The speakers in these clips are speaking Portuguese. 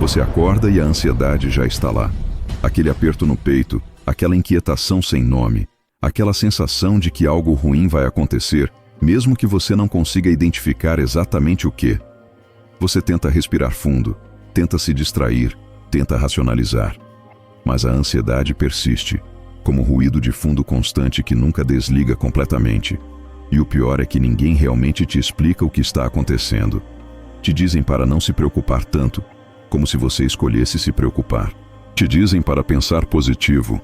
Você acorda e a ansiedade já está lá. Aquele aperto no peito, aquela inquietação sem nome, aquela sensação de que algo ruim vai acontecer, mesmo que você não consiga identificar exatamente o que. Você tenta respirar fundo, tenta se distrair, tenta racionalizar. Mas a ansiedade persiste, como ruído de fundo constante que nunca desliga completamente. E o pior é que ninguém realmente te explica o que está acontecendo. Te dizem para não se preocupar tanto, como se você escolhesse se preocupar. Te dizem para pensar positivo,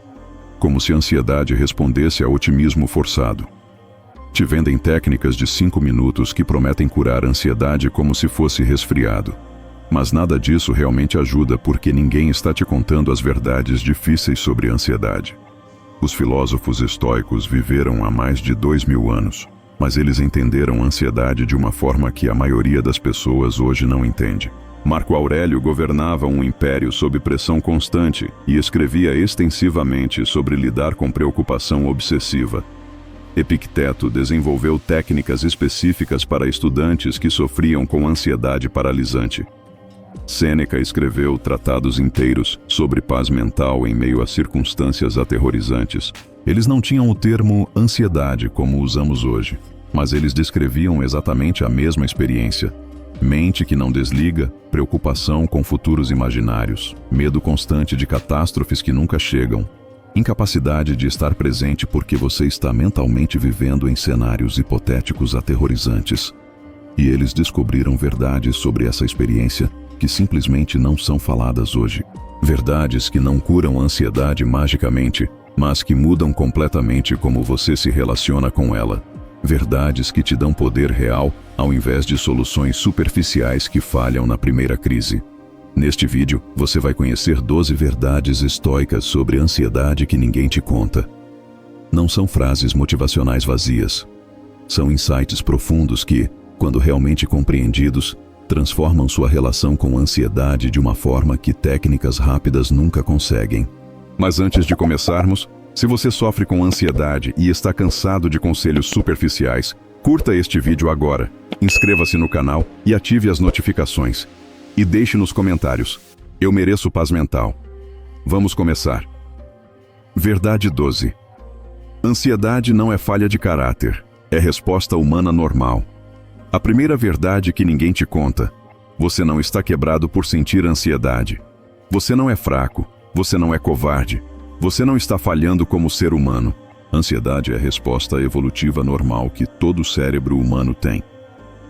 como se a ansiedade respondesse a otimismo forçado. Te vendem técnicas de 5 minutos que prometem curar a ansiedade como se fosse resfriado. Mas nada disso realmente ajuda porque ninguém está te contando as verdades difíceis sobre a ansiedade. Os filósofos estoicos viveram há mais de 2000 anos, mas eles entenderam a ansiedade de uma forma que a maioria das pessoas hoje não entende. Marco Aurélio governava um império sob pressão constante e escrevia extensivamente sobre lidar com preocupação obsessiva. Epicteto desenvolveu técnicas específicas para estudantes que sofriam com ansiedade paralisante. Sêneca escreveu tratados inteiros sobre paz mental em meio a circunstâncias aterrorizantes. Eles não tinham o termo ansiedade como usamos hoje, mas eles descreviam exatamente a mesma experiência. Mente que não desliga, preocupação com futuros imaginários, medo constante de catástrofes que nunca chegam, incapacidade de estar presente porque você está mentalmente vivendo em cenários hipotéticos aterrorizantes. E eles descobriram verdades sobre essa experiência que simplesmente não são faladas hoje. Verdades que não curam a ansiedade magicamente, mas que mudam completamente como você se relaciona com ela. Verdades que te dão poder real, ao invés de soluções superficiais que falham na primeira crise. Neste vídeo, você vai conhecer 12 verdades estoicas sobre ansiedade que ninguém te conta. Não são frases motivacionais vazias. São insights profundos que, quando realmente compreendidos, transformam sua relação com a ansiedade de uma forma que técnicas rápidas nunca conseguem. Mas antes de começarmos, se você sofre com ansiedade e está cansado de conselhos superficiais, curta este vídeo agora, inscreva-se no canal e ative as notificações. E deixe nos comentários: eu mereço paz mental. Vamos começar. Verdade 12. Ansiedade não é falha de caráter, é resposta humana normal. A primeira verdade que ninguém te conta: você não está quebrado por sentir ansiedade. Você não é fraco, você não é covarde, você não está falhando como ser humano. Ansiedade é a resposta evolutiva normal que todo cérebro humano tem.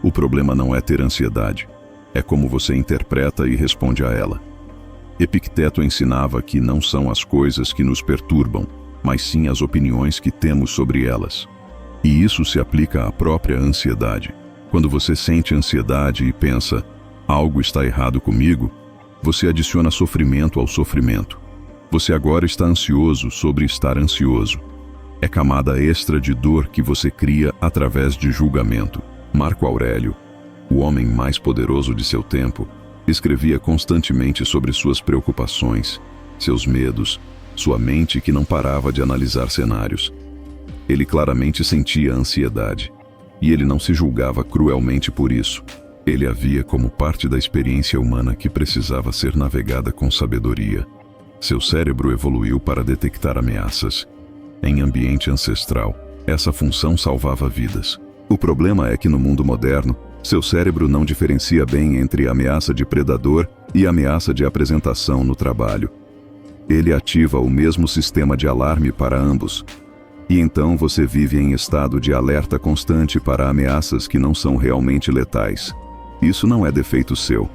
O problema não é ter ansiedade, é como você interpreta e responde a ela. Epicteto ensinava que não são as coisas que nos perturbam, mas sim as opiniões que temos sobre elas. E isso se aplica à própria ansiedade. Quando você sente ansiedade e pensa, algo está errado comigo, você adiciona sofrimento ao sofrimento. Você agora está ansioso sobre estar ansioso. É camada extra de dor que você cria através de julgamento. Marco Aurélio, o homem mais poderoso de seu tempo, escrevia constantemente sobre suas preocupações, seus medos, sua mente que não parava de analisar cenários. Ele claramente sentia ansiedade. E ele não se julgava cruelmente por isso. Ele a via como parte da experiência humana que precisava ser navegada com sabedoria. Seu cérebro evoluiu para detectar ameaças. Em ambiente ancestral, essa função salvava vidas. O problema é que no mundo moderno, seu cérebro não diferencia bem entre ameaça de predador e ameaça de apresentação no trabalho. Ele ativa o mesmo sistema de alarme para ambos. E então você vive em estado de alerta constante para ameaças que não são realmente letais. Isso não é defeito seu.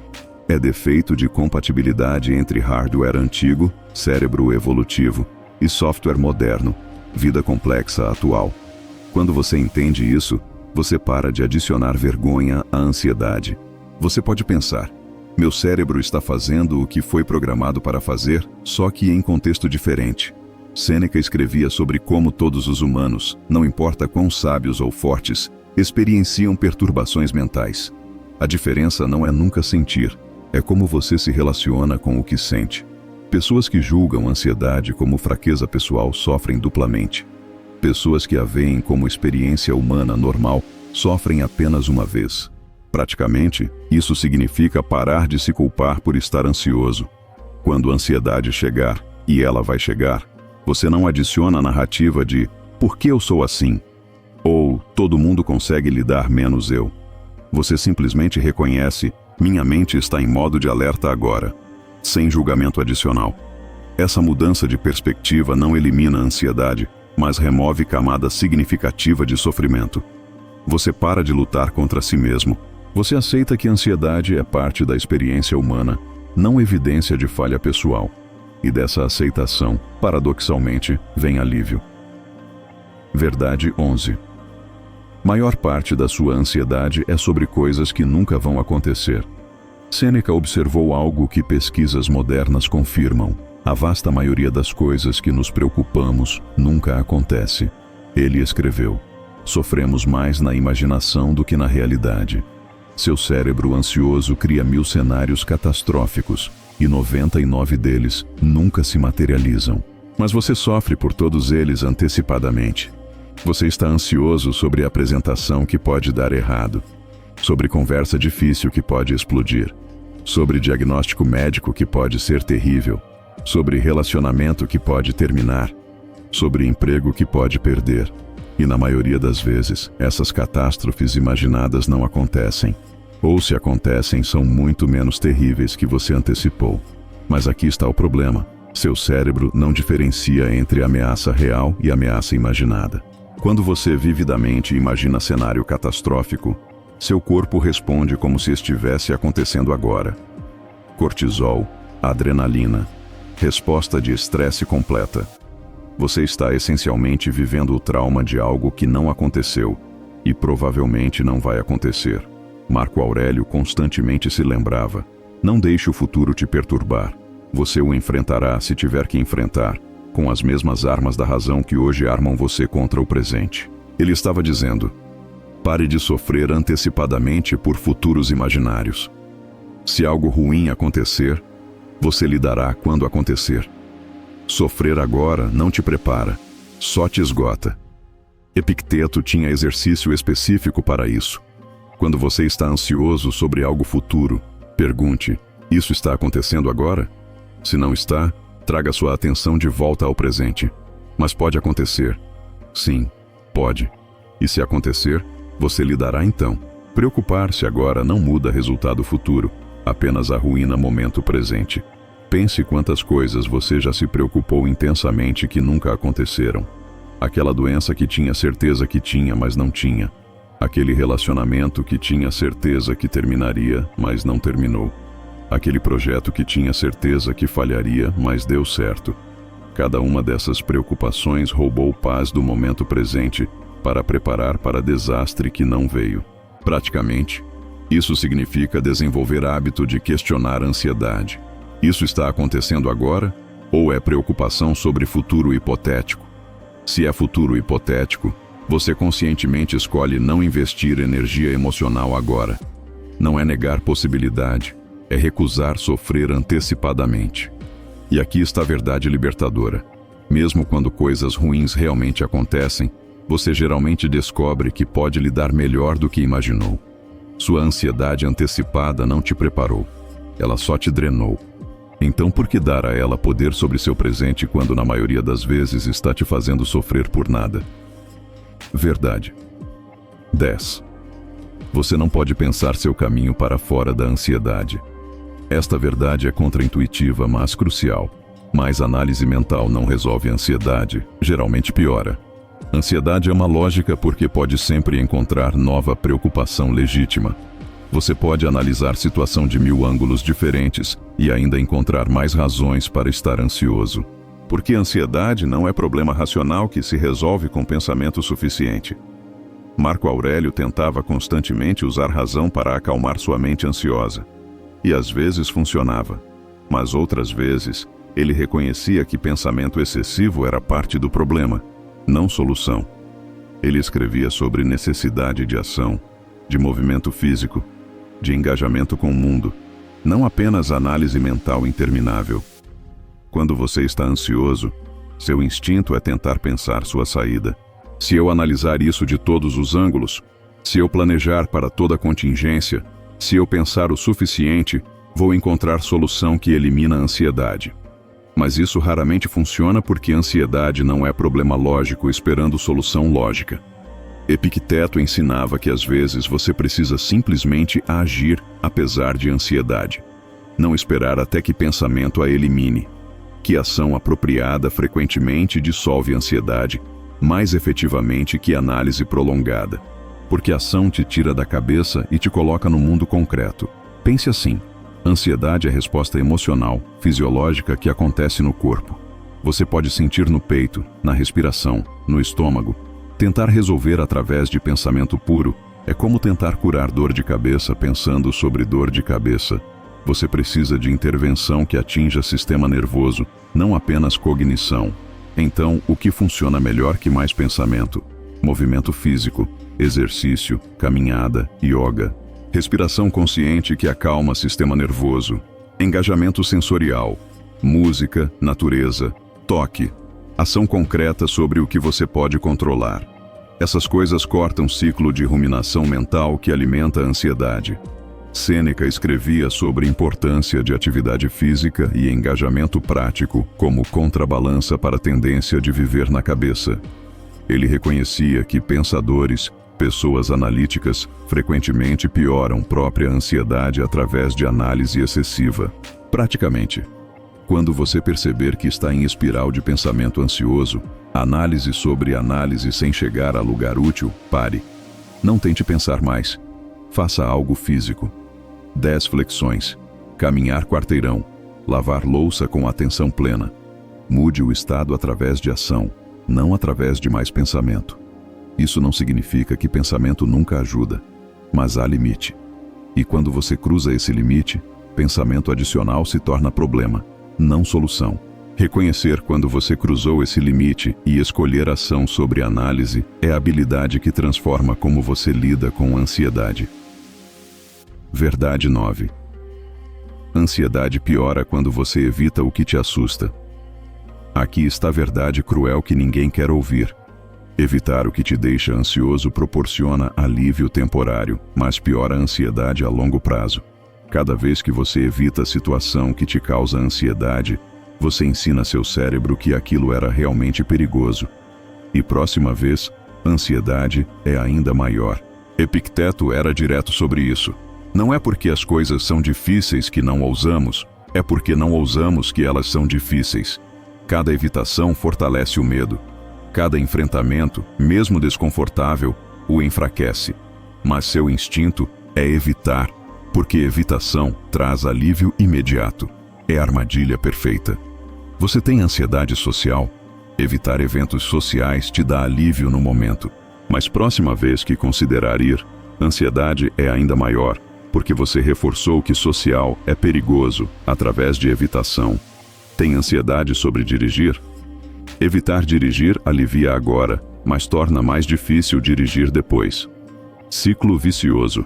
É defeito de compatibilidade entre hardware antigo, cérebro evolutivo, e software moderno, vida complexa atual. Quando você entende isso, você para de adicionar vergonha à ansiedade. Você pode pensar: meu cérebro está fazendo o que foi programado para fazer, só que em contexto diferente. Sêneca escrevia sobre como todos os humanos, não importa quão sábios ou fortes, experienciam perturbações mentais. A diferença não é nunca sentir, é como você se relaciona com o que sente. Pessoas que julgam ansiedade como fraqueza pessoal sofrem duplamente. Pessoas que a veem como experiência humana normal sofrem apenas uma vez. Praticamente, isso significa parar de se culpar por estar ansioso. Quando a ansiedade chegar, e ela vai chegar, você não adiciona a narrativa de "por que eu sou assim?" ou "todo mundo consegue lidar menos eu". Você simplesmente reconhece "minha mente está em modo de alerta agora", sem julgamento adicional. Essa mudança de perspectiva não elimina a ansiedade, mas remove camada significativa de sofrimento. Você para de lutar contra si mesmo. Você aceita que a ansiedade é parte da experiência humana, não evidência de falha pessoal. E dessa aceitação, paradoxalmente, vem alívio. Verdade 11. Maior parte da sua ansiedade é sobre coisas que nunca vão acontecer. Sêneca observou algo que pesquisas modernas confirmam. A vasta maioria das coisas que nos preocupamos nunca acontece. Ele escreveu: sofremos mais na imaginação do que na realidade. Seu cérebro ansioso cria 1000 cenários catastróficos, e 99 deles nunca se materializam. Mas você sofre por todos eles antecipadamente. Você está ansioso sobre a apresentação que pode dar errado, sobre conversa difícil que pode explodir, sobre diagnóstico médico que pode ser terrível, sobre relacionamento que pode terminar, sobre emprego que pode perder. E na maioria das vezes, essas catástrofes imaginadas não acontecem. Ou se acontecem, são muito menos terríveis que você antecipou. Mas aqui está o problema. Seu cérebro não diferencia entre ameaça real e ameaça imaginada. Quando você vividamente imagina cenário catastrófico, seu corpo responde como se estivesse acontecendo agora. Cortisol, adrenalina, resposta de estresse completa. Você está essencialmente vivendo o trauma de algo que não aconteceu e provavelmente não vai acontecer. Marco Aurélio constantemente se lembrava: não deixe o futuro te perturbar. Você o enfrentará se tiver que enfrentar, com as mesmas armas da razão que hoje armam você contra o presente. Ele estava dizendo: pare de sofrer antecipadamente por futuros imaginários. Se algo ruim acontecer, você lidará quando acontecer. Sofrer agora não te prepara, só te esgota. Epicteto tinha exercício específico para isso. Quando você está ansioso sobre algo futuro, pergunte: isso está acontecendo agora? Se não está, traga sua atenção de volta ao presente. Mas pode acontecer. Sim, pode. E se acontecer, você lidará então. Preocupar-se agora não muda resultado futuro, apenas arruína momento presente. Pense quantas coisas você já se preocupou intensamente que nunca aconteceram. Aquela doença que tinha certeza que tinha, mas não tinha. Aquele relacionamento que tinha certeza que terminaria, mas não terminou. Aquele projeto que tinha certeza que falharia, mas deu certo. Cada uma dessas preocupações roubou paz do momento presente para preparar para desastre que não veio. Praticamente, isso significa desenvolver hábito de questionar a ansiedade. Isso está acontecendo agora, ou é preocupação sobre futuro hipotético? Se é futuro hipotético, você conscientemente escolhe não investir energia emocional agora. Não é negar possibilidade, é recusar sofrer antecipadamente. E aqui está a verdade libertadora. Mesmo quando coisas ruins realmente acontecem, você geralmente descobre que pode lidar melhor do que imaginou. Sua ansiedade antecipada não te preparou, ela só te drenou. Então por que dar a ela poder sobre seu presente quando na maioria das vezes está te fazendo sofrer por nada? Verdade. 10. Você não pode pensar seu caminho para fora da ansiedade. Esta verdade é contraintuitiva, mas crucial. Mas análise mental não resolve a ansiedade, geralmente piora. Ansiedade é uma lógica porque pode sempre encontrar nova preocupação legítima. Você pode analisar situação de 1000 ângulos diferentes e ainda encontrar mais razões para estar ansioso. Porque a ansiedade não é problema racional que se resolve com pensamento suficiente. Marco Aurélio tentava constantemente usar razão para acalmar sua mente ansiosa. E às vezes funcionava. Mas outras vezes, ele reconhecia que pensamento excessivo era parte do problema, não solução. Ele escrevia sobre necessidade de ação, de movimento físico, de engajamento com o mundo, não apenas análise mental interminável. Quando você está ansioso, seu instinto é tentar pensar sua saída. Se eu analisar isso de todos os ângulos, Se eu planejar para toda contingência, se eu pensar o suficiente, vou encontrar solução que elimina a ansiedade. Mas isso raramente funciona porque a ansiedade não é problema lógico esperando solução lógica. Epicteto ensinava que às vezes você precisa simplesmente agir apesar de ansiedade. Não esperar até que pensamento a elimine. Que ação apropriada frequentemente dissolve a ansiedade, mais efetivamente que análise prolongada. Porque a ação te tira da cabeça e te coloca no mundo concreto. Pense assim: ansiedade é a resposta emocional, fisiológica que acontece no corpo. Você pode sentir no peito, na respiração, no estômago. Tentar resolver através de pensamento puro é como tentar curar dor de cabeça pensando sobre dor de cabeça. Você precisa de intervenção que atinja sistema nervoso, não apenas cognição. Então, o que funciona melhor que mais pensamento? Movimento físico, exercício, caminhada, yoga. Respiração consciente que acalma sistema nervoso. Engajamento sensorial, música, natureza, toque. Ação concreta sobre o que você pode controlar. Essas coisas cortam o ciclo de ruminação mental que alimenta a ansiedade. Sêneca escrevia sobre a importância de atividade física e engajamento prático como contrabalança para a tendência de viver na cabeça. Ele reconhecia que pensadores, pessoas analíticas, frequentemente pioram própria ansiedade através de análise excessiva. Praticamente, quando você perceber que está em espiral de pensamento ansioso, análise sobre análise sem chegar a lugar útil, pare. Não tente pensar mais. Faça algo físico. 10 flexões. Caminhar quarteirão. Lavar louça com atenção plena. Mude o estado através de ação, não através de mais pensamento. Isso não significa que pensamento nunca ajuda, mas há limite. E quando você cruza esse limite, pensamento adicional se torna problema, não solução. Reconhecer quando você cruzou esse limite e escolher ação sobre análise é a habilidade que transforma como você lida com a ansiedade. Verdade 9. Ansiedade piora quando você evita o que te assusta. Aqui está a verdade cruel que ninguém quer ouvir. Evitar o que te deixa ansioso proporciona alívio temporário, mas piora a ansiedade a longo prazo. Cada vez que você evita a situação que te causa ansiedade, você ensina seu cérebro que aquilo era realmente perigoso. E próxima vez, a ansiedade é ainda maior. Epicteto era direto sobre isso. Não é porque as coisas são difíceis que não ousamos, é porque não ousamos que elas são difíceis. Cada evitação fortalece o medo. Cada enfrentamento, mesmo desconfortável, o enfraquece. Mas seu instinto é evitar, porque evitação traz alívio imediato. É a armadilha perfeita. Você tem ansiedade social? Evitar eventos sociais te dá alívio no momento. Mas próxima vez que considerar ir, ansiedade é ainda maior, porque você reforçou que social é perigoso através de evitação. Tem ansiedade sobre dirigir? Evitar dirigir alivia agora, mas torna mais difícil dirigir depois. Ciclo vicioso.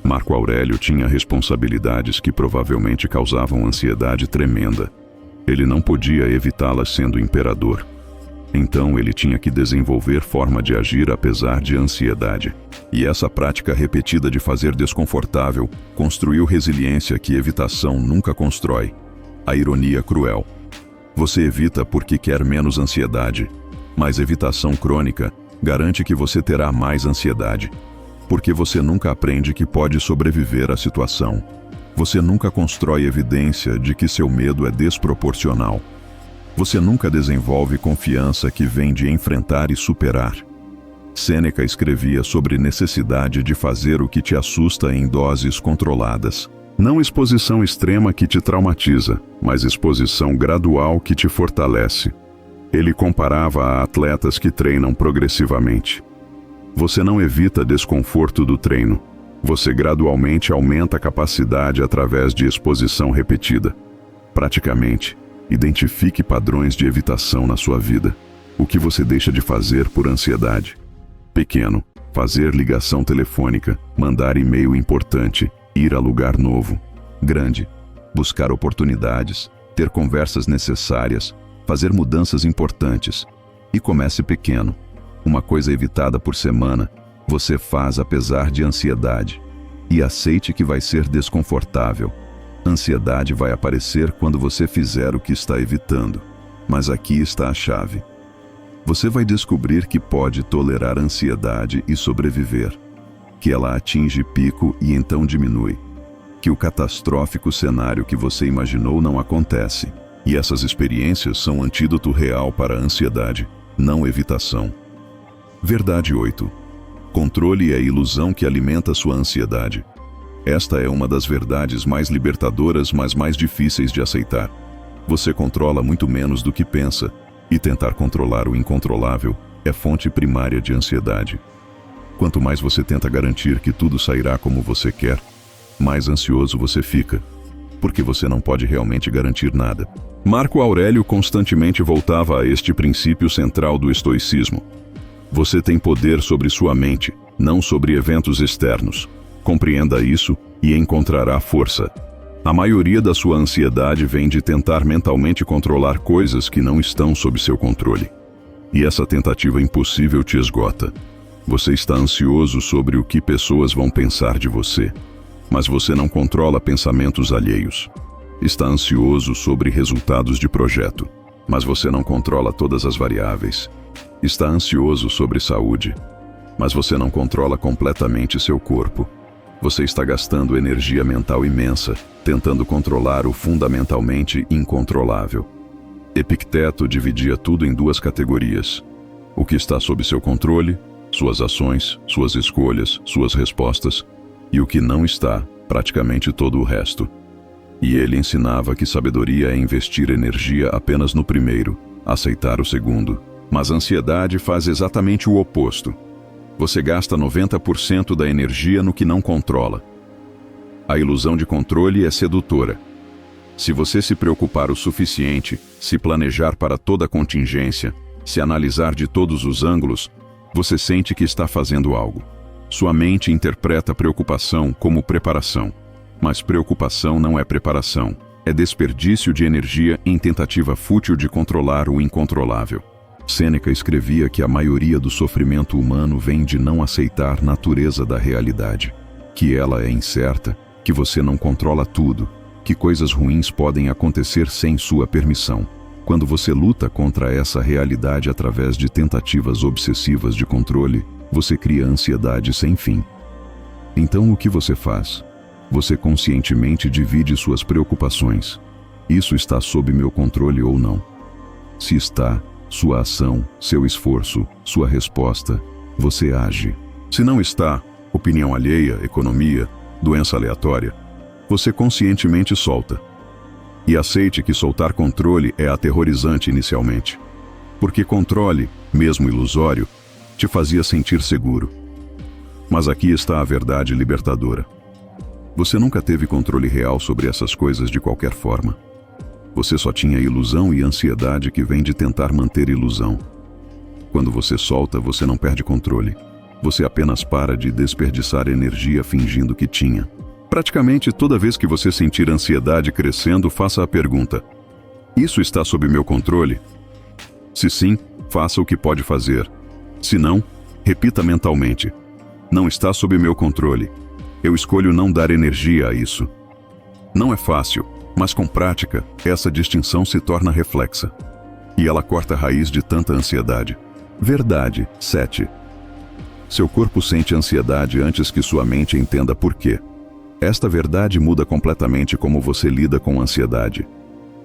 Marco Aurélio tinha responsabilidades que provavelmente causavam ansiedade tremenda. Ele não podia evitá-las sendo imperador. Então ele tinha que desenvolver forma de agir apesar de ansiedade. E essa prática repetida de fazer desconfortável construiu resiliência que evitação nunca constrói. A ironia cruel. Você evita porque quer menos ansiedade, mas evitação crônica garante que você terá mais ansiedade. Porque você nunca aprende que pode sobreviver à situação. Você nunca constrói evidência de que seu medo é desproporcional. Você nunca desenvolve confiança que vem de enfrentar e superar. Sêneca escrevia sobre necessidade de fazer o que te assusta em doses controladas. Não exposição extrema que te traumatiza, mas exposição gradual que te fortalece. Ele comparava a atletas que treinam progressivamente. Você não evita desconforto do treino. Você gradualmente aumenta a capacidade através de exposição repetida. Praticamente, identifique padrões de evitação na sua vida. O que você deixa de fazer por ansiedade? Pequeno, fazer ligação telefônica, mandar e-mail importante, ir a lugar novo. Grande, buscar oportunidades, ter conversas necessárias, fazer mudanças importantes. E comece pequeno. Uma coisa evitada por semana, Você faz apesar de ansiedade. E aceite que vai ser desconfortável. Ansiedade vai aparecer quando você fizer o que está evitando. Mas aqui está a chave. Você vai descobrir que pode tolerar a ansiedade e sobreviver. Que ela atinge pico e então diminui. Que o catastrófico cenário que você imaginou não acontece. E essas experiências são um antídoto real para a ansiedade, não evitação. Verdade 8. Controle é a ilusão que alimenta sua ansiedade. Esta é uma das verdades mais libertadoras, mas mais difíceis de aceitar. Você controla muito menos do que pensa, e tentar controlar o incontrolável é fonte primária de ansiedade. Quanto mais você tenta garantir que tudo sairá como você quer, mais ansioso você fica, porque você não pode realmente garantir nada. Marco Aurélio constantemente voltava a este princípio central do estoicismo. Você tem poder sobre sua mente, não sobre eventos externos. Compreenda isso e encontrará força. A maioria da sua ansiedade vem de tentar mentalmente controlar coisas que não estão sob seu controle. E essa tentativa impossível te esgota. Você está ansioso sobre o que pessoas vão pensar de você, mas você não controla pensamentos alheios. Está ansioso sobre resultados de projeto, mas você não controla todas as variáveis. Está ansioso sobre saúde, mas você não controla completamente seu corpo. Você está gastando energia mental imensa, tentando controlar o fundamentalmente incontrolável. Epicteto dividia tudo em duas categorias: o que está sob seu controle, suas ações, suas escolhas, suas respostas, e o que não está, praticamente todo o resto. E ele ensinava que sabedoria é investir energia apenas no primeiro, aceitar o segundo. Mas a ansiedade faz exatamente o oposto. Você gasta 90% da energia no que não controla. A ilusão de controle é sedutora. Se você se preocupar o suficiente, se planejar para toda a contingência, se analisar de todos os ângulos, você sente que está fazendo algo. Sua mente interpreta preocupação como preparação. Mas preocupação não é preparação. É desperdício de energia em tentativa fútil de controlar o incontrolável. Sêneca escrevia que a maioria do sofrimento humano vem de não aceitar a natureza da realidade, que ela é incerta, que você não controla tudo, que coisas ruins podem acontecer sem sua permissão. Quando você luta contra essa realidade através de tentativas obsessivas de controle, você cria ansiedade sem fim. Então o que você faz? Você conscientemente divide suas preocupações. Isso está sob meu controle ou não? Se está, sua ação, seu esforço, sua resposta, você age. Se não está, opinião alheia, economia, doença aleatória, você conscientemente solta. E aceite que soltar controle é aterrorizante inicialmente. Porque controle, mesmo ilusório, te fazia sentir seguro. Mas aqui está a verdade libertadora. Você nunca teve controle real sobre essas coisas de qualquer forma. Você só tinha ilusão e ansiedade que vem de tentar manter ilusão. Quando você solta, você não perde controle. Você apenas para de desperdiçar energia fingindo que tinha. Praticamente toda vez que você sentir ansiedade crescendo, faça a pergunta: isso está sob meu controle? Se sim, faça o que pode fazer. Se não, repita mentalmente: não está sob meu controle. Eu escolho não dar energia a isso. Não é fácil, mas com prática, essa distinção se torna reflexa. E ela corta a raiz de tanta ansiedade. Verdade 7. Seu corpo sente ansiedade antes que sua mente entenda por quê. Esta verdade muda completamente como você lida com a ansiedade.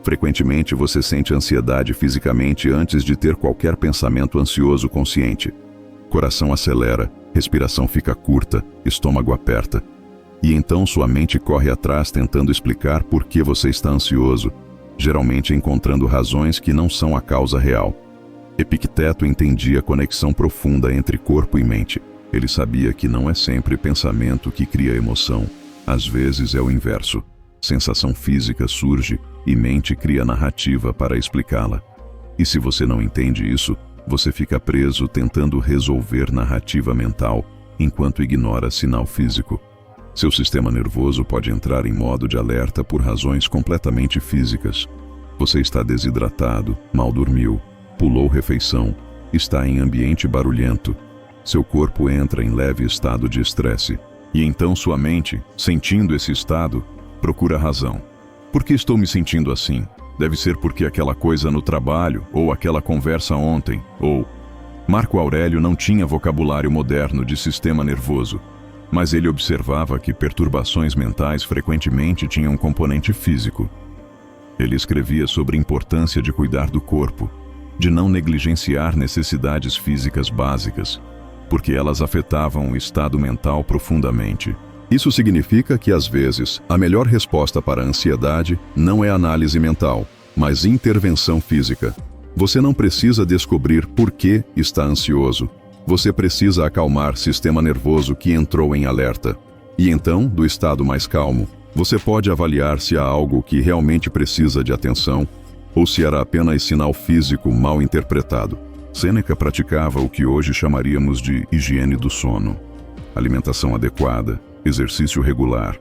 Frequentemente você sente ansiedade fisicamente antes de ter qualquer pensamento ansioso consciente. Coração acelera, respiração fica curta, estômago aperta. E então sua mente corre atrás tentando explicar por que você está ansioso, geralmente encontrando razões que não são a causa real. Epicteto entendia a conexão profunda entre corpo e mente. Ele sabia que não é sempre pensamento que cria emoção. Às vezes é o inverso. Sensação física surge e mente cria narrativa para explicá-la. E se você não entende isso, você fica preso tentando resolver narrativa mental, enquanto ignora sinal físico. Seu sistema nervoso pode entrar em modo de alerta por razões completamente físicas. Você está desidratado, mal dormiu, pulou refeição, está em ambiente barulhento. seu corpo entra em leve estado de estresse. E então sua mente, sentindo esse estado, procura razão. Por que estou me sentindo assim? Deve ser porque aquela coisa no trabalho, ou aquela conversa ontem, ou... Marco Aurélio não tinha vocabulário moderno de sistema nervoso, mas ele observava que perturbações mentais frequentemente tinham um componente físico. Ele escrevia sobre a importância de cuidar do corpo, de não negligenciar necessidades físicas básicas, porque elas afetavam o estado mental profundamente. Isso significa que, às vezes, a melhor resposta para a ansiedade não é análise mental, mas intervenção física. Você não precisa descobrir por que está ansioso. Você precisa acalmar o sistema nervoso que entrou em alerta. E então, do estado mais calmo, você pode avaliar se há algo que realmente precisa de atenção ou se era apenas sinal físico mal interpretado. Sêneca praticava o que hoje chamaríamos de higiene do sono. Alimentação adequada, exercício regular.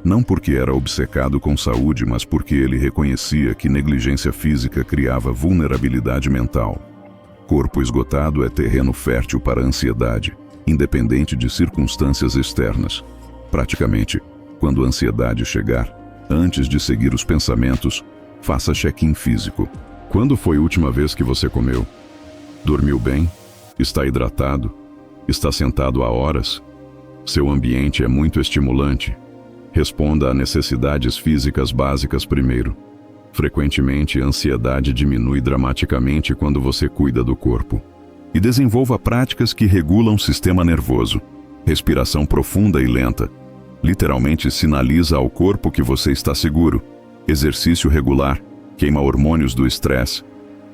Não porque era obcecado com saúde, mas porque ele reconhecia que negligência física criava vulnerabilidade mental. Corpo esgotado é terreno fértil para a ansiedade, independente de circunstâncias externas. Praticamente, quando a ansiedade chegar, antes de seguir os pensamentos, faça check-in físico. Quando foi a última vez que você comeu? Dormiu bem? Está hidratado? Está sentado há horas? Seu ambiente é muito estimulante? Responda a necessidades físicas básicas primeiro. Frequentemente, a ansiedade diminui dramaticamente quando você cuida do corpo. E desenvolva práticas que regulam o sistema nervoso. Respiração profunda e lenta. Literalmente sinaliza ao corpo que você está seguro. Exercício regular. Queima hormônios do estresse.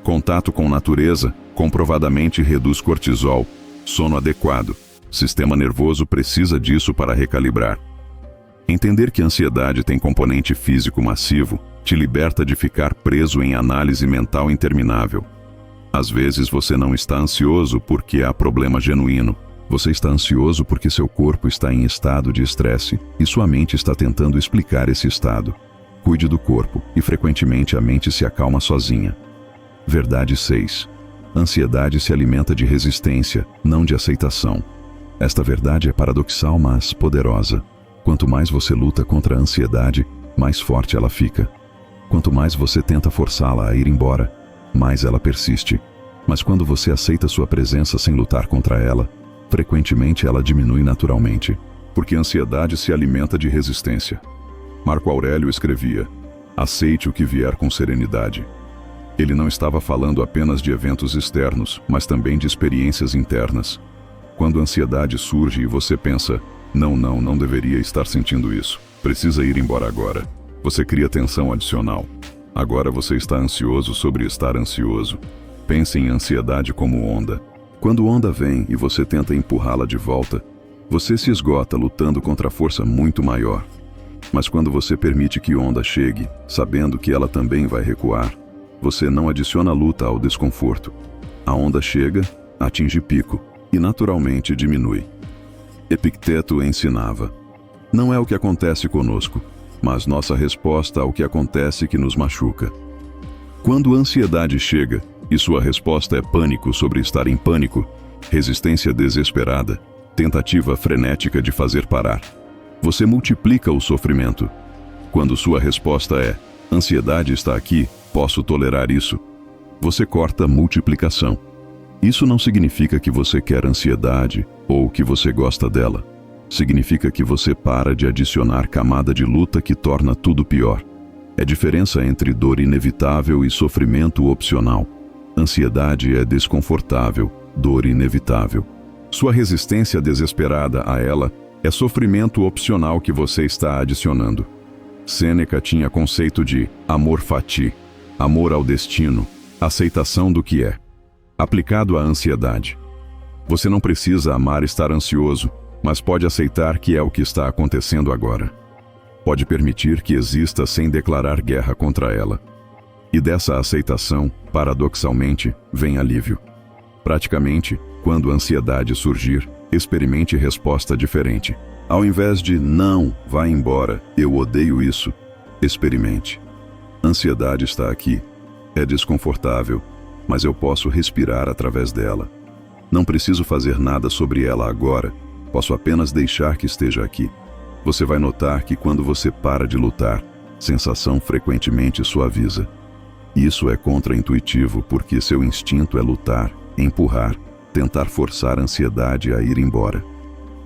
Contato com natureza comprovadamente reduz cortisol. Sono adequado. Sistema nervoso precisa disso para recalibrar. Entender que a ansiedade tem componente físico massivo te liberta de ficar preso em análise mental interminável. Às vezes você não está ansioso porque há problema genuíno. Você está ansioso porque seu corpo está em estado de estresse e sua mente está tentando explicar esse estado. Cuide do corpo e frequentemente a mente se acalma sozinha. Verdade 6. Ansiedade se alimenta de resistência, não de aceitação. Esta verdade é paradoxal, mas poderosa. Quanto mais você luta contra a ansiedade, mais forte ela fica. Quanto mais você tenta forçá-la a ir embora, mais ela persiste. Mas quando você aceita sua presença sem lutar contra ela, frequentemente ela diminui naturalmente, porque a ansiedade se alimenta de resistência. Marco Aurélio escrevia: aceite o que vier com serenidade. Ele não estava falando apenas de eventos externos, mas também de experiências internas. Quando a ansiedade surge e você pensa, não deveria estar sentindo isso. Precisa ir embora agora. Você cria tensão adicional. Agora você está ansioso sobre estar ansioso. Pense em ansiedade como onda. Quando onda vem e você tenta empurrá-la de volta, você se esgota lutando contra a força muito maior. Mas quando você permite que onda chegue, sabendo que ela também vai recuar, você não adiciona luta ao desconforto. A onda chega, atinge pico e naturalmente diminui. Epicteto ensinava: não é o que acontece conosco, mas nossa resposta ao que acontece que nos machuca. Quando a ansiedade chega, e sua resposta é pânico sobre estar em pânico, resistência desesperada, tentativa frenética de fazer parar, você multiplica o sofrimento. Quando sua resposta é: ansiedade está aqui, posso tolerar isso, você corta a multiplicação. Isso não significa que você quer ansiedade ou que você gosta dela. Significa que você para de adicionar camada de luta que torna tudo pior. É a diferença entre dor inevitável e sofrimento opcional. Ansiedade é desconfortável, dor inevitável. Sua resistência desesperada a ela é sofrimento opcional que você está adicionando. Sêneca tinha conceito de amor fati, amor ao destino, aceitação do que é, aplicado à ansiedade. Você não precisa amar estar ansioso, mas pode aceitar que é o que está acontecendo agora. Pode permitir que exista sem declarar guerra contra ela. E dessa aceitação, paradoxalmente, vem alívio. Praticamente, quando a ansiedade surgir, experimente resposta diferente. Ao invés de não, vá embora, eu odeio isso, experimente. Ansiedade está aqui. É desconfortável, mas eu posso respirar através dela. Não preciso fazer nada sobre ela agora, posso apenas deixar que esteja aqui. Você vai notar que quando você para de lutar, sensação frequentemente suaviza. Isso é contraintuitivo porque seu instinto é lutar, empurrar, tentar forçar a ansiedade a ir embora.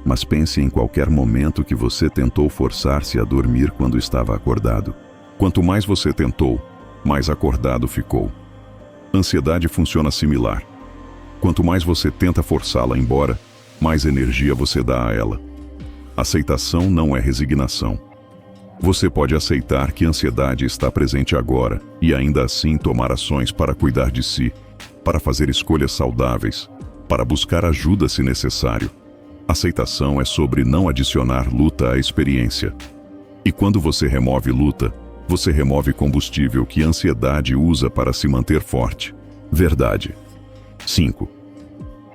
Mas pense em qualquer momento que você tentou forçar-se a dormir quando estava acordado. Quanto mais você tentou, mais acordado ficou. Ansiedade funciona similar. Quanto mais você tenta forçá-la embora, mais energia você dá a ela. Aceitação não é resignação. Você pode aceitar que a ansiedade está presente agora e ainda assim tomar ações para cuidar de si, para fazer escolhas saudáveis, para buscar ajuda se necessário. Aceitação é sobre não adicionar luta à experiência. E quando você remove luta, você remove combustível que a ansiedade usa para se manter forte. Verdade. 5.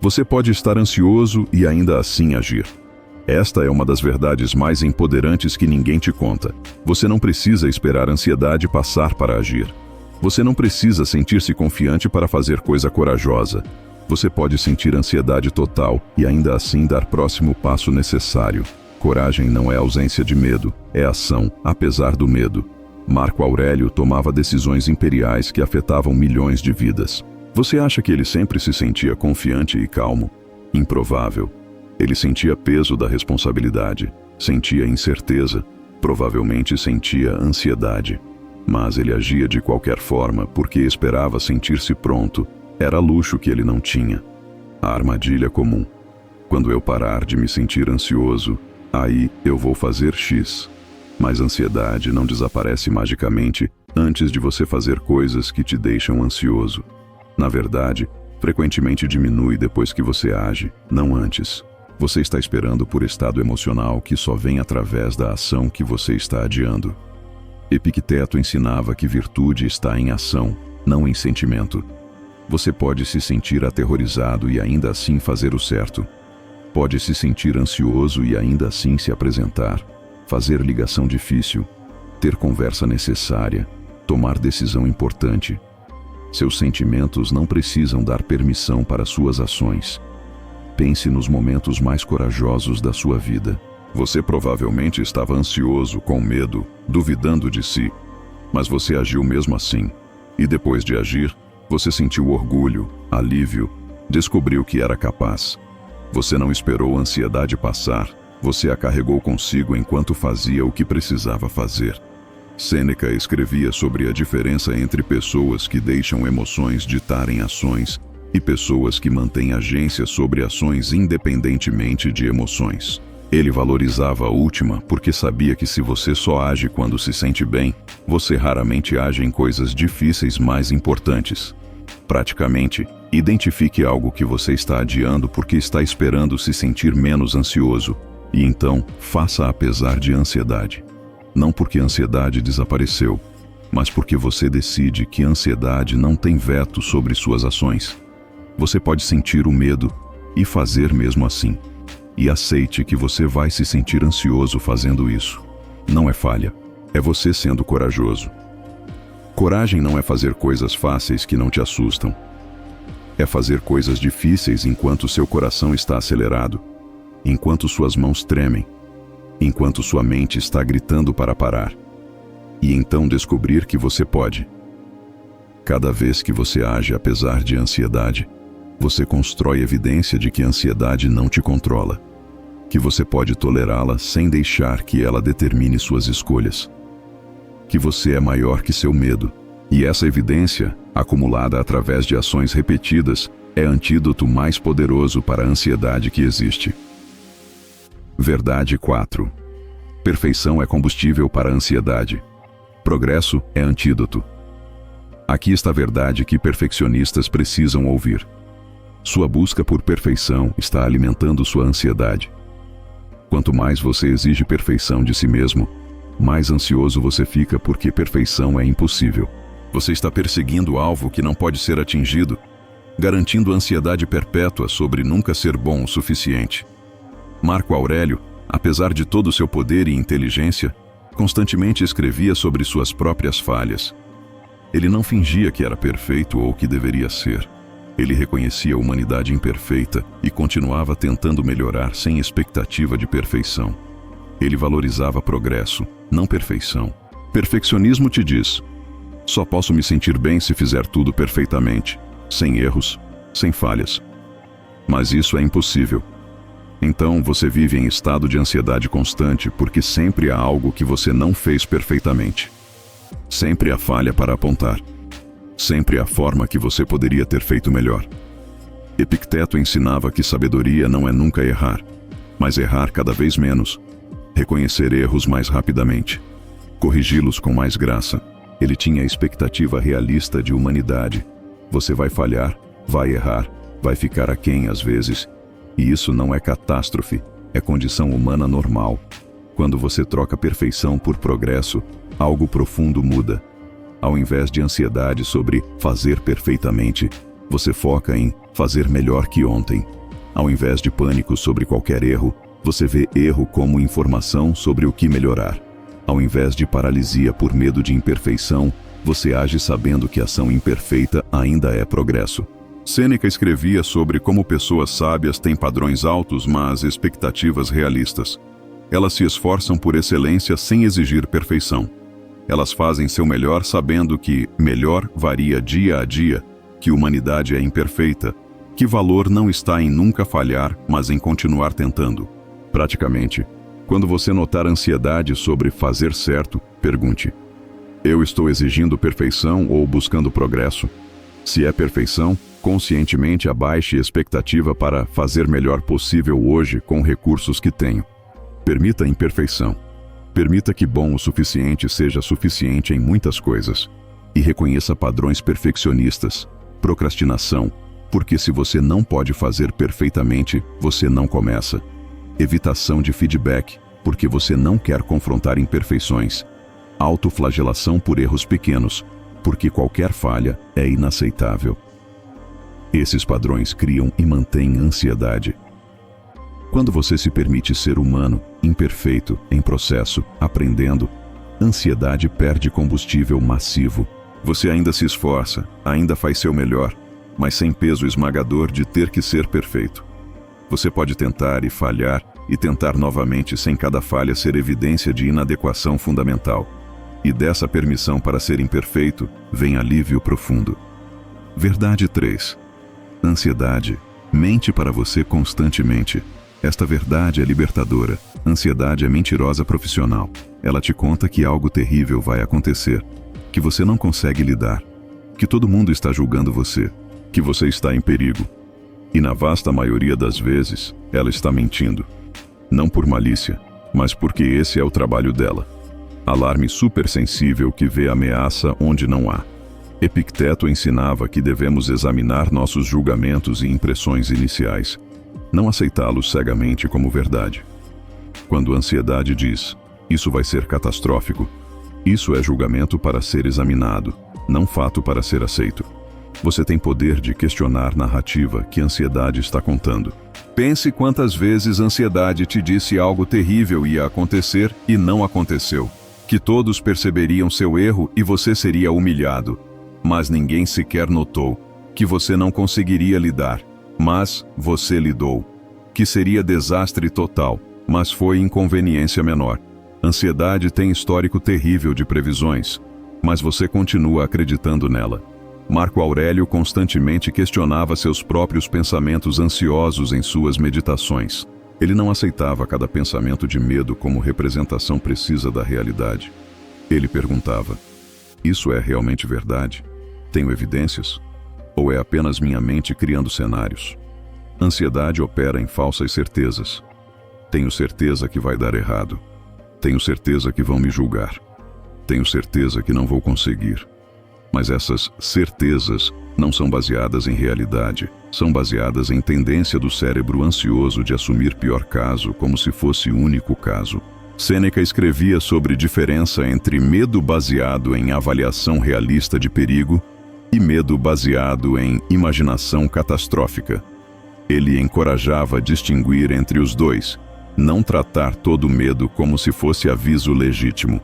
Você pode estar ansioso e ainda assim agir. Esta é uma das verdades mais empoderantes que ninguém te conta. Você não precisa esperar a ansiedade passar para agir. Você não precisa sentir-se confiante para fazer coisa corajosa. Você pode sentir ansiedade total e ainda assim dar próximo passo necessário. Coragem não é ausência de medo, é ação, apesar do medo. Marco Aurélio tomava decisões imperiais que afetavam milhões de vidas. Você acha que ele sempre se sentia confiante e calmo? Improvável. Ele sentia peso da responsabilidade, sentia incerteza, provavelmente sentia ansiedade. Mas ele agia de qualquer forma porque esperava sentir-se pronto. Era luxo que ele não tinha. A armadilha comum. Quando eu parar de me sentir ansioso, aí eu vou fazer X. Mas a ansiedade não desaparece magicamente antes de você fazer coisas que te deixam ansioso. Na verdade, frequentemente diminui depois que você age, não antes. Você está esperando por estado emocional que só vem através da ação que você está adiando. Epicteto ensinava que virtude está em ação, não em sentimento. Você pode se sentir aterrorizado e ainda assim fazer o certo. Pode se sentir ansioso e ainda assim se apresentar, fazer ligação difícil, ter conversa necessária, tomar decisão importante. Seus sentimentos não precisam dar permissão para suas ações. Pense nos momentos mais corajosos da sua vida. Você provavelmente estava ansioso, com medo, duvidando de si. Mas você agiu mesmo assim. E depois de agir, você sentiu orgulho, alívio, descobriu que era capaz. Você não esperou a ansiedade passar, você a carregou consigo enquanto fazia o que precisava fazer. Sêneca escrevia sobre a diferença entre pessoas que deixam emoções ditarem ações e pessoas que mantêm agência sobre ações independentemente de emoções. Ele valorizava a última porque sabia que se você só age quando se sente bem, você raramente age em coisas difíceis mais importantes. Praticamente, identifique algo que você está adiando porque está esperando se sentir menos ansioso, e então faça apesar de ansiedade. Não porque a ansiedade desapareceu, mas porque você decide que a ansiedade não tem veto sobre suas ações. Você pode sentir o medo e fazer mesmo assim. E aceite que você vai se sentir ansioso fazendo isso. Não é falha, é você sendo corajoso. Coragem não é fazer coisas fáceis que não te assustam. É fazer coisas difíceis enquanto seu coração está acelerado, enquanto suas mãos tremem, enquanto sua mente está gritando para parar. E então descobrir que você pode. Cada vez que você age apesar de ansiedade, você constrói evidência de que a ansiedade não te controla, que você pode tolerá-la sem deixar que ela determine suas escolhas, que você é maior que seu medo, e essa evidência, acumulada através de ações repetidas, é antídoto mais poderoso para a ansiedade que existe. Verdade 4. Perfeição é combustível para a ansiedade. Progresso é antídoto. Aqui está a verdade que perfeccionistas precisam ouvir. Sua busca por perfeição está alimentando sua ansiedade. Quanto mais você exige perfeição de si mesmo, mais ansioso você fica porque perfeição é impossível. Você está perseguindo alvo que não pode ser atingido, garantindo ansiedade perpétua sobre nunca ser bom o suficiente. Marco Aurélio, apesar de todo o seu poder e inteligência, constantemente escrevia sobre suas próprias falhas. Ele não fingia que era perfeito ou que deveria ser. Ele reconhecia a humanidade imperfeita e continuava tentando melhorar sem expectativa de perfeição. Ele valorizava progresso, não perfeição. Perfeccionismo te diz: só posso me sentir bem se fizer tudo perfeitamente, sem erros, sem falhas. Mas isso é impossível. Então você vive em estado de ansiedade constante porque sempre há algo que você não fez perfeitamente. Sempre há falha para apontar. Sempre há forma que você poderia ter feito melhor. Epicteto ensinava que sabedoria não é nunca errar, mas errar cada vez menos, reconhecer erros mais rapidamente, corrigi-los com mais graça. Ele tinha a expectativa realista de humanidade. Você vai falhar, vai errar, vai ficar aquém às vezes. E isso não é catástrofe, é condição humana normal. Quando você troca perfeição por progresso, algo profundo muda. Ao invés de ansiedade sobre fazer perfeitamente, você foca em fazer melhor que ontem. Ao invés de pânico sobre qualquer erro, você vê erro como informação sobre o que melhorar. Ao invés de paralisia por medo de imperfeição, você age sabendo que a ação imperfeita ainda é progresso. Sêneca escrevia sobre como pessoas sábias têm padrões altos, mas expectativas realistas. Elas se esforçam por excelência sem exigir perfeição. Elas fazem seu melhor sabendo que melhor varia dia a dia, que humanidade é imperfeita, que valor não está em nunca falhar, mas em continuar tentando. Praticamente, quando você notar ansiedade sobre fazer certo, pergunte: eu estou exigindo perfeição ou buscando progresso? Se é perfeição, conscientemente abaixe a expectativa para fazer melhor possível hoje com recursos que tenho. Permita a imperfeição. Permita que bom o suficiente seja suficiente em muitas coisas. E reconheça padrões perfeccionistas, procrastinação, porque se você não pode fazer perfeitamente, você não começa. Evitação de feedback, porque você não quer confrontar imperfeições. Autoflagelação por erros pequenos, porque qualquer falha é inaceitável. Esses padrões criam e mantêm ansiedade. Quando você se permite ser humano, imperfeito, em processo, aprendendo, ansiedade perde combustível massivo. Você ainda se esforça, ainda faz seu melhor, mas sem peso esmagador de ter que ser perfeito. Você pode tentar e falhar, e tentar novamente sem cada falha ser evidência de inadequação fundamental. E dessa permissão para ser imperfeito, vem alívio profundo. Verdade 3. Ansiedade mente para você constantemente. Esta verdade é libertadora. Ansiedade é mentirosa profissional. Ela te conta que algo terrível vai acontecer, que você não consegue lidar, que todo mundo está julgando você, que você está em perigo. E na vasta maioria das vezes, ela está mentindo. Não por malícia, mas porque esse é o trabalho dela. Alarme supersensível que vê ameaça onde não há. Epicteto ensinava que devemos examinar nossos julgamentos e impressões iniciais, não aceitá-los cegamente como verdade. Quando a ansiedade diz, isso vai ser catastrófico, isso é julgamento para ser examinado, não fato para ser aceito. Você tem poder de questionar narrativa que a ansiedade está contando. Pense quantas vezes a ansiedade te disse algo terrível ia acontecer e não aconteceu. Que todos perceberiam seu erro e você seria humilhado. Mas ninguém sequer notou. Que você não conseguiria lidar. Mas você lidou. Que seria desastre total, mas foi inconveniência menor. Ansiedade tem histórico terrível de previsões, mas você continua acreditando nela. Marco Aurélio constantemente questionava seus próprios pensamentos ansiosos em suas meditações. Ele não aceitava cada pensamento de medo como representação precisa da realidade. Ele perguntava: isso é realmente verdade? Tenho evidências? Ou é apenas minha mente criando cenários? Ansiedade opera em falsas certezas. Tenho certeza que vai dar errado. Tenho certeza que vão me julgar. Tenho certeza que não vou conseguir. Mas essas certezas não são baseadas em realidade, são baseadas em tendência do cérebro ansioso de assumir pior caso como se fosse único caso. Sêneca escrevia sobre diferença entre medo baseado em avaliação realista de perigo e medo baseado em imaginação catastrófica. Ele encorajava a distinguir entre os dois, não tratar todo medo como se fosse aviso legítimo.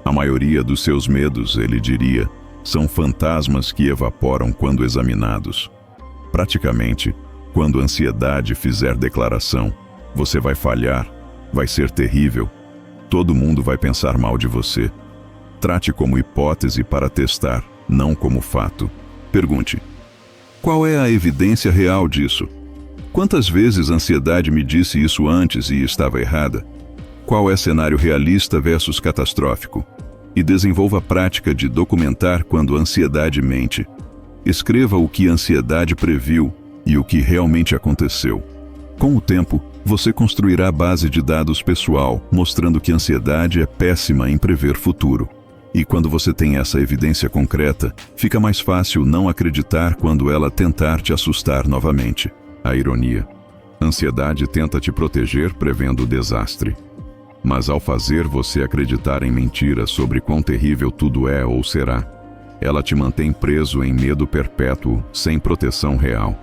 A maioria dos seus medos, ele diria, são fantasmas que evaporam quando examinados. Praticamente, quando a ansiedade fizer declaração, você vai falhar, vai ser terrível, todo mundo vai pensar mal de você. Trate como hipótese para testar, não como fato. Pergunte: qual é a evidência real disso? Quantas vezes a ansiedade me disse isso antes e estava errada? Qual é cenário realista versus catastrófico? E desenvolva a prática de documentar quando a ansiedade mente. Escreva o que a ansiedade previu e o que realmente aconteceu. Com o tempo, você construirá a base de dados pessoal, mostrando que a ansiedade é péssima em prever futuro. E quando você tem essa evidência concreta, fica mais fácil não acreditar quando ela tentar te assustar novamente. A ironia. A ansiedade tenta te proteger prevendo o desastre. Mas ao fazer você acreditar em mentiras sobre quão terrível tudo é ou será, ela te mantém preso em medo perpétuo, sem proteção real.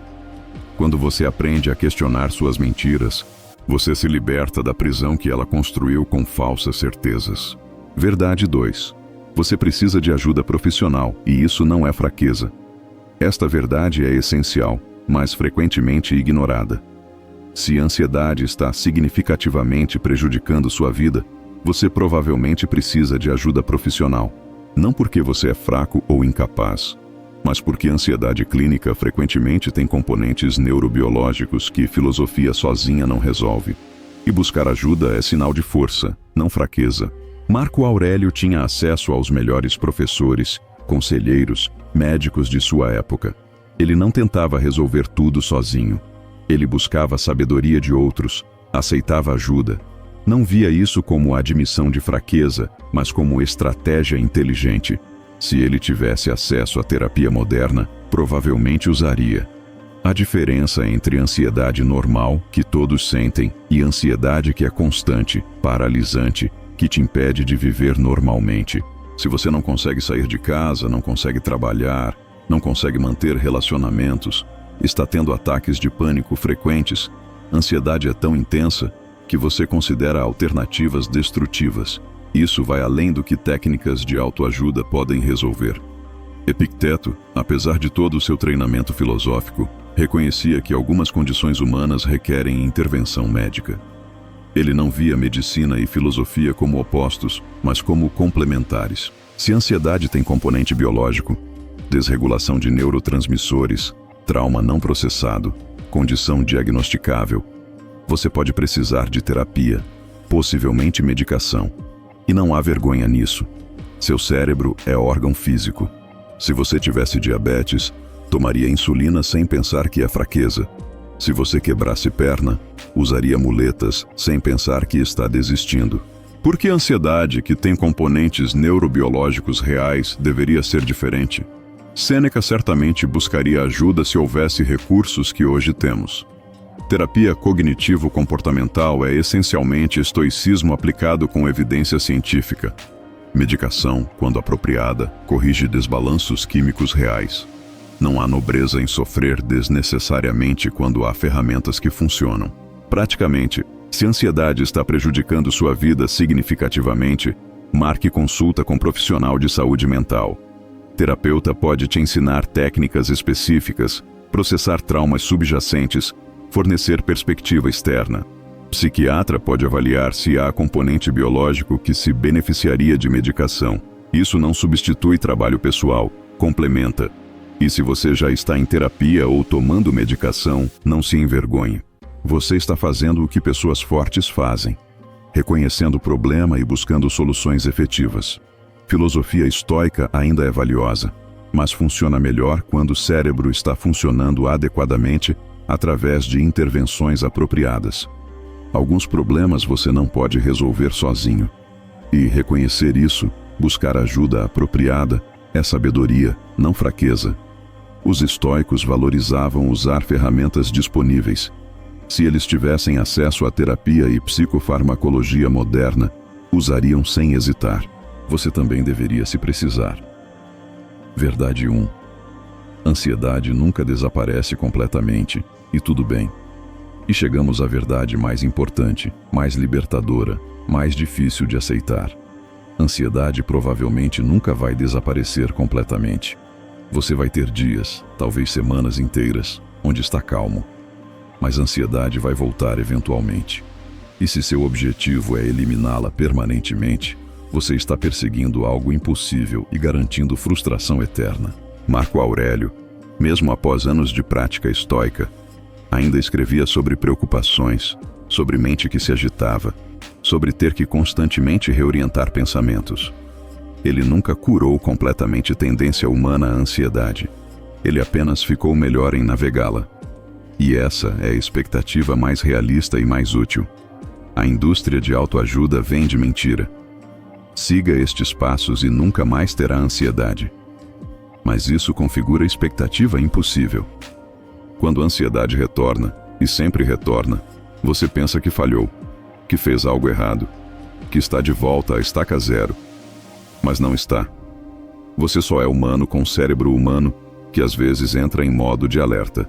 Quando você aprende a questionar suas mentiras, você se liberta da prisão que ela construiu com falsas certezas. Verdade 2. Você precisa de ajuda profissional, e isso não é fraqueza. Esta verdade é essencial, mas frequentemente ignorada. Se a ansiedade está significativamente prejudicando sua vida, você provavelmente precisa de ajuda profissional. Não porque você é fraco ou incapaz, mas porque a ansiedade clínica frequentemente tem componentes neurobiológicos que filosofia sozinha não resolve. E buscar ajuda é sinal de força, não fraqueza. Marco Aurélio tinha acesso aos melhores professores, conselheiros, médicos de sua época. Ele não tentava resolver tudo sozinho. Ele buscava a sabedoria de outros, aceitava ajuda. Não via isso como admissão de fraqueza, mas como estratégia inteligente. Se ele tivesse acesso à terapia moderna, provavelmente usaria. A diferença entre ansiedade normal, que todos sentem, e ansiedade que é constante, paralisante, que te impede de viver normalmente. Se você não consegue sair de casa, não consegue trabalhar, não consegue manter relacionamentos, está tendo ataques de pânico frequentes, a ansiedade é tão intensa que você considera alternativas destrutivas. Isso vai além do que técnicas de autoajuda podem resolver. Epicteto, apesar de todo o seu treinamento filosófico, reconhecia que algumas condições humanas requerem intervenção médica. Ele não via medicina e filosofia como opostos, mas como complementares. Se a ansiedade tem componente biológico, desregulação de neurotransmissores, trauma não processado, condição diagnosticável, você pode precisar de terapia, possivelmente medicação. E não há vergonha nisso. Seu cérebro é órgão físico. Se você tivesse diabetes, tomaria insulina sem pensar que é fraqueza. Se você quebrasse perna, usaria muletas sem pensar que está desistindo. Por que a ansiedade, que tem componentes neurobiológicos reais, deveria ser diferente? Sêneca certamente buscaria ajuda se houvesse recursos que hoje temos. Terapia cognitivo-comportamental é essencialmente estoicismo aplicado com evidência científica. Medicação, quando apropriada, corrige desbalanços químicos reais. Não há nobreza em sofrer desnecessariamente quando há ferramentas que funcionam. Praticamente, se a ansiedade está prejudicando sua vida significativamente, marque consulta com profissional de saúde mental. Terapeuta pode te ensinar técnicas específicas, processar traumas subjacentes, fornecer perspectiva externa. Psiquiatra pode avaliar se há componente biológico que se beneficiaria de medicação. Isso não substitui trabalho pessoal, complementa. E se você já está em terapia ou tomando medicação, não se envergonhe. Você está fazendo o que pessoas fortes fazem, reconhecendo o problema e buscando soluções efetivas. Filosofia estoica ainda é valiosa, mas funciona melhor quando o cérebro está funcionando adequadamente através de intervenções apropriadas. Alguns problemas você não pode resolver sozinho. E reconhecer isso, buscar ajuda apropriada, é sabedoria, não fraqueza. Os estoicos valorizavam usar ferramentas disponíveis. Se eles tivessem acesso à terapia e psicofarmacologia moderna, usariam sem hesitar. Você também deveria se precisar. Verdade 1. Ansiedade nunca desaparece completamente, e tudo bem. E chegamos à verdade mais importante, mais libertadora, mais difícil de aceitar. Ansiedade provavelmente nunca vai desaparecer completamente. Você vai ter dias, talvez semanas inteiras, onde está calmo. Mas a ansiedade vai voltar eventualmente. E se seu objetivo é eliminá-la permanentemente, você está perseguindo algo impossível e garantindo frustração eterna. Marco Aurélio, mesmo após anos de prática estoica, ainda escrevia sobre preocupações, sobre mente que se agitava, sobre ter que constantemente reorientar pensamentos. Ele nunca curou completamente tendência humana à ansiedade. Ele apenas ficou melhor em navegá-la. E essa é a expectativa mais realista e mais útil. A indústria de autoajuda vende mentira. Siga estes passos e nunca mais terá ansiedade. Mas isso configura expectativa impossível. Quando a ansiedade retorna, e sempre retorna, você pensa que falhou, que fez algo errado, que está de volta à estaca zero. Mas não está. Você só é humano com cérebro humano que às vezes entra em modo de alerta.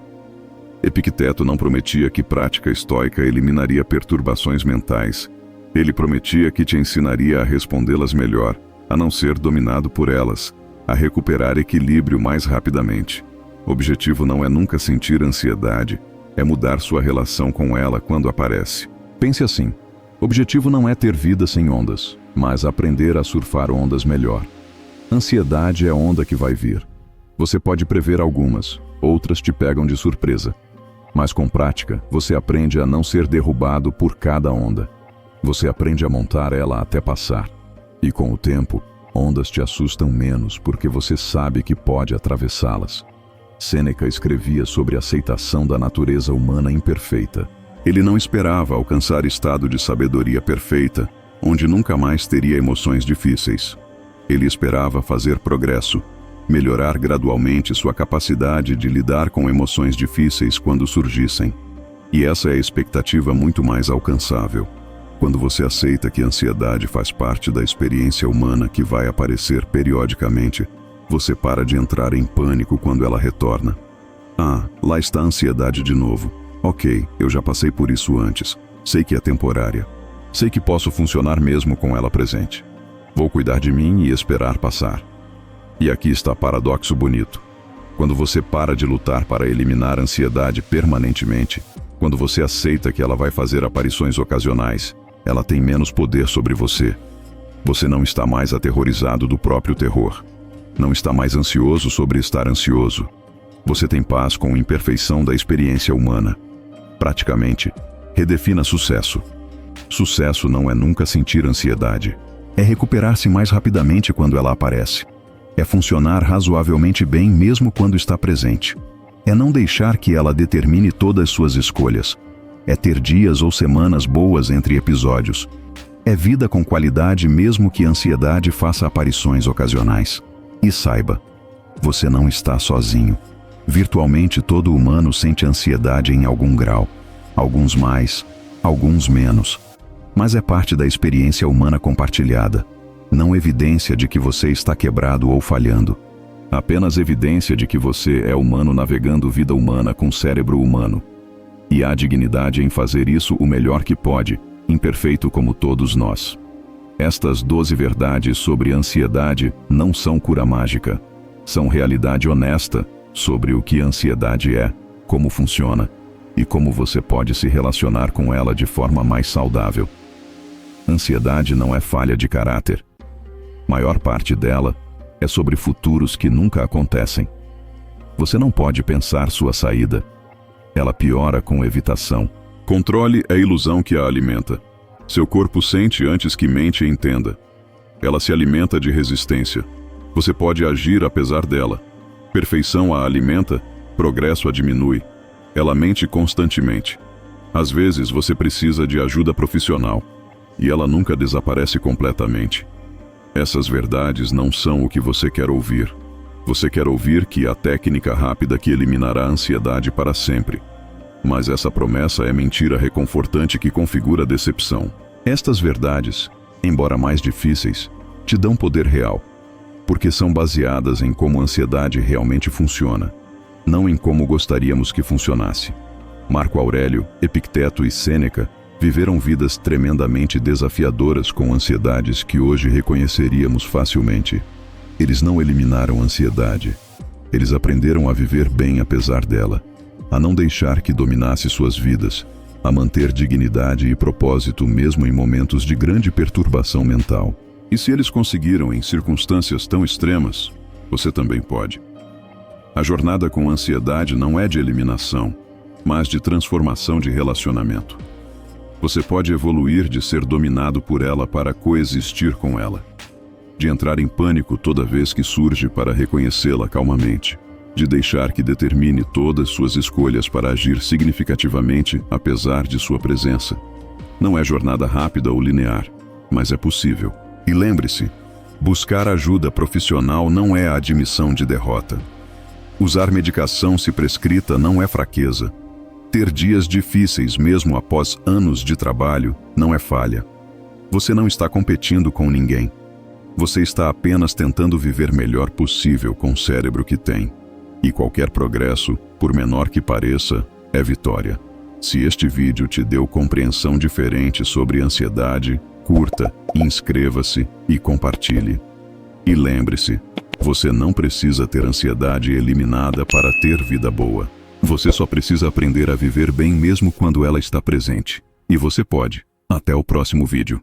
Epicteto não prometia que prática estoica eliminaria perturbações mentais. Ele prometia que te ensinaria a respondê-las melhor, a não ser dominado por elas, a recuperar equilíbrio mais rapidamente. O objetivo não é nunca sentir ansiedade, é mudar sua relação com ela quando aparece. Pense assim: o objetivo não é ter vida sem ondas, mas aprender a surfar ondas melhor. Ansiedade é onda que vai vir. Você pode prever algumas, outras te pegam de surpresa. Mas com prática, você aprende a não ser derrubado por cada onda. Você aprende a montar ela até passar. E com o tempo, ondas te assustam menos porque você sabe que pode atravessá-las. Sêneca escrevia sobre a aceitação da natureza humana imperfeita. Ele não esperava alcançar estado de sabedoria perfeita, onde nunca mais teria emoções difíceis. Ele esperava fazer progresso, melhorar gradualmente sua capacidade de lidar com emoções difíceis quando surgissem. E essa é a expectativa muito mais alcançável. Quando você aceita que a ansiedade faz parte da experiência humana que vai aparecer periodicamente, você para de entrar em pânico quando ela retorna. Ah, lá está a ansiedade de novo. Ok, eu já passei por isso antes. Sei que é temporária. Sei que posso funcionar mesmo com ela presente. Vou cuidar de mim e esperar passar. E aqui está paradoxo bonito. Quando você para de lutar para eliminar a ansiedade permanentemente, quando você aceita que ela vai fazer aparições ocasionais, ela tem menos poder sobre você. Você não está mais aterrorizado do próprio terror. Não está mais ansioso sobre estar ansioso. Você tem paz com a imperfeição da experiência humana. Praticamente, redefina sucesso. Sucesso não é nunca sentir ansiedade. É recuperar-se mais rapidamente quando ela aparece. É funcionar razoavelmente bem mesmo quando está presente. É não deixar que ela determine todas suas escolhas. É ter dias ou semanas boas entre episódios. É vida com qualidade mesmo que a ansiedade faça aparições ocasionais. E saiba, você não está sozinho. Virtualmente todo humano sente ansiedade em algum grau. Alguns mais, alguns menos. Mas é parte da experiência humana compartilhada. Não evidência de que você está quebrado ou falhando. Apenas evidência de que você é humano navegando vida humana com cérebro humano. E há dignidade em fazer isso o melhor que pode, imperfeito como todos nós. Estas 12 verdades sobre ansiedade não são cura mágica. São realidade honesta sobre o que a ansiedade é, como funciona, e como você pode se relacionar com ela de forma mais saudável. Ansiedade não é falha de caráter. Maior parte dela é sobre futuros que nunca acontecem. Você não pode pensar sua saída. Ela piora com evitação. Controle é a ilusão que a alimenta. Seu corpo sente antes que mente e entenda. Ela se alimenta de resistência. Você pode agir apesar dela. Perfeição a alimenta, progresso a diminui. Ela mente constantemente. Às vezes você precisa de ajuda profissional. E ela nunca desaparece completamente. Essas verdades não são o que você quer ouvir. Você quer ouvir que há técnica rápida que eliminará a ansiedade para sempre. Mas essa promessa é mentira reconfortante que configura decepção. Estas verdades, embora mais difíceis, te dão poder real, porque são baseadas em como a ansiedade realmente funciona, não em como gostaríamos que funcionasse. Marco Aurélio, Epicteto e Sêneca viveram vidas tremendamente desafiadoras com ansiedades que hoje reconheceríamos facilmente. Eles não eliminaram a ansiedade. Eles aprenderam a viver bem apesar dela. a não deixar que dominasse suas vidas, a manter dignidade e propósito mesmo em momentos de grande perturbação mental. E se eles conseguiram em circunstâncias tão extremas, você também pode. A jornada com ansiedade não é de eliminação, mas de transformação de relacionamento. Você pode evoluir de ser dominado por ela para coexistir com ela, de entrar em pânico toda vez que surge para reconhecê-la calmamente, de deixar que determine todas suas escolhas para agir significativamente apesar de sua presença. Não é jornada rápida ou linear, mas é possível. E lembre-se, buscar ajuda profissional não é a admissão de derrota. Usar medicação se prescrita não é fraqueza. Ter dias difíceis mesmo após anos de trabalho não é falha. Você não está competindo com ninguém. Você está apenas tentando viver melhor possível com o cérebro que tem. E qualquer progresso, por menor que pareça, é vitória. Se este vídeo te deu compreensão diferente sobre ansiedade, curta, inscreva-se e compartilhe. E lembre-se, você não precisa ter ansiedade eliminada para ter vida boa. Você só precisa aprender a viver bem mesmo quando ela está presente. E você pode. Até o próximo vídeo.